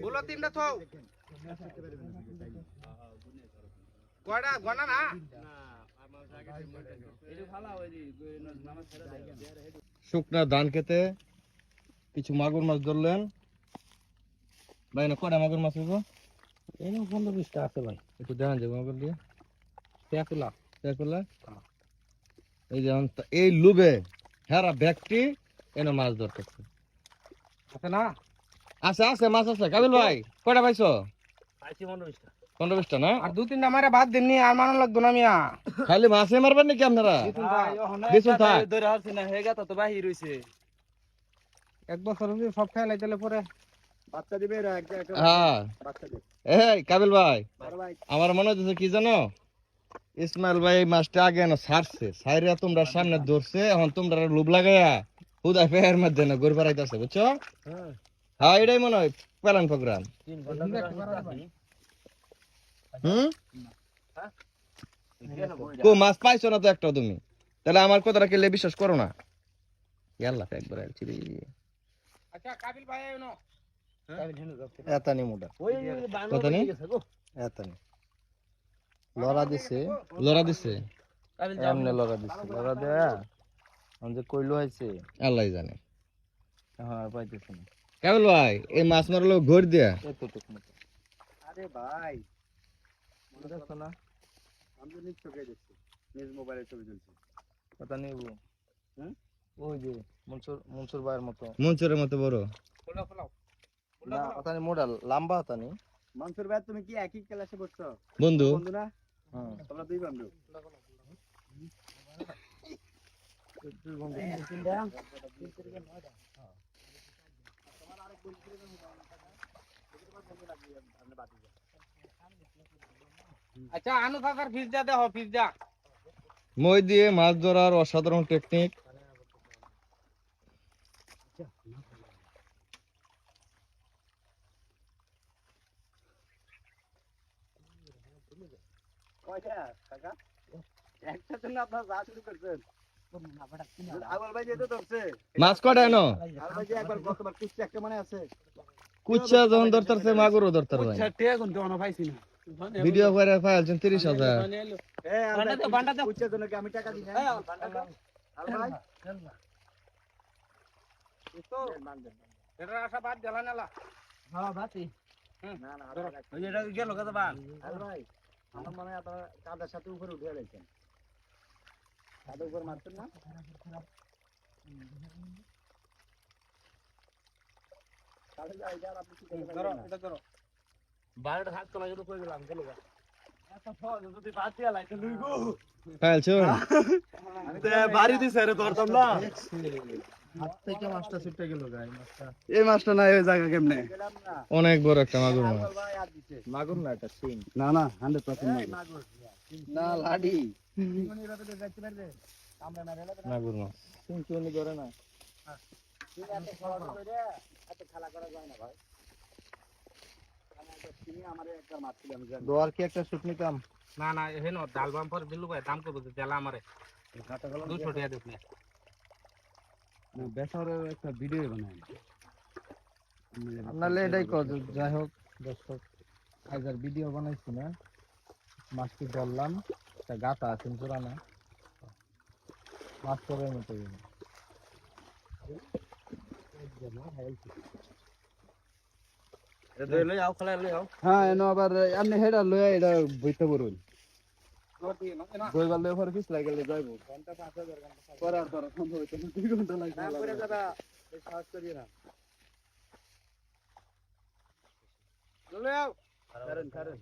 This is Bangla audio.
বলো তিনটা তো কয়টা গনা না শুকনা ধান খেতে কিছু মাগুর মাছ ধরলেন ভাই না কয়টা মাগুর মাছ হইব এই 15-20টা আছে ভাই একটু দেখান যাবে মাগুর দিয়ে তেকুলা এই যে এই লুবে হেরা ব্যক্তি এনে মাছ ধরতেছে আছে না আছে মাছ আছে কাবিল ভাই কয়টা পাইছো পাইছি 15-20টা না আর 2-3টা মারে ভাত দিননি আর মানা লাগতো না মিয়া খালি মাছে মারবেন নাকি আপনারা দিছুন থাক ধরে হারছি না হেগা তো বাহির হইছে এক বছর যদি সব খাই লাইতেলে পরে বাচ্চা দিবে হ্যাঁ বাচ্চা দিবে এই কাবিল ভাই আমার মনে হচ্ছে কি জানো ইসমাইল ভাই মাছটা আগে না ছাড়ছে ছাইরা তোমরা সামনে ধরছে এখন তোমরা লোভ লাগাইয়া হুদাই ফের মধ্যে না ঘুরে বেড়াইতেছে বুঝছো হ্যাঁ এটাই মনে হয় প্ল্যান প্রোগ্রাম কো মাছ পাইছো না তো একটা তুমি তাহলে আমার কথাটা কেলে বিশ্বাস করো না আল্লাহ একবার আচ্ছা কাবিল ভাই এনো এতানি মোটা কতনি এতানি লড়া দিছে এমনে লড়া দেয়া যে কইলো হইছে আল্লাহ জানে হ্যাঁ পাইতেছ না কাবিল ভাই এই মাছ মারলো ঘর দিয়া আরে ভাই মনে দেখছ না আমি তো নিজ চোখে দেখছি নিজ মোবাইলে ছবি তুলছি কথা নেব ওই যে মনসুর ভাইয়ের মতো মনসুরের মতো বড় না কথা নেই মোটা লম্বা হতা নেই মনসুর ভাই তুমি কি একই ক্লাসে পড়ছো বন্ধু না হ্যাঁ তোমরা দুই বন্ধু আচ্ছা আনু কাকার পিজ্জা দে হ পিজ্জা মই দিয়ে মাছ ধরার অসাধারণ টেকনিক কয়টা কাকা একসাথে না আপনারা যা শুরু করছেন মাছ কটা এনো কুচ্চা যখন ধরতেছে মাগুরও ধরতে ভিডিও করে পাইছেন 30,000 আমি টাকা দিই আমার মনে হয় আপনারা কাদার সাথে উপরে উঠে গেছেন কাদার উপর মারছেন না অনেক বড় একটা মাগুর মাগুর না এটা সিং না 100% না লাডি মাগুর মাছ সিং চুনি ধরে না দোয়ার কি একটা শুট নিতাম না হেন ডাল বাম পর দিলু ভাই দাম করব তেলা আমারে 200 টাকা দিস না বেসারের একটা ভিডিও বানাই আপনারা এটাই কর যাই হোক দর্শক আজকের ভিডিও বানাইছি না মাছটি ধরলাম একটা গাতা আছে পুরানা মাছ করার মতো হ্যাঁ এনো আবার আপনি হেডা লইয়া এটা বইতে পারুন বইবার লইয়া পরে পিছ লাগলে যাইব ঘন্টা 5000 ঘন্টা করার পর সম্ভব হইতো 2 ঘন্টা লাগবে তারপরে যাবা এই সাহস করিয়ে না লইয়াও কারণ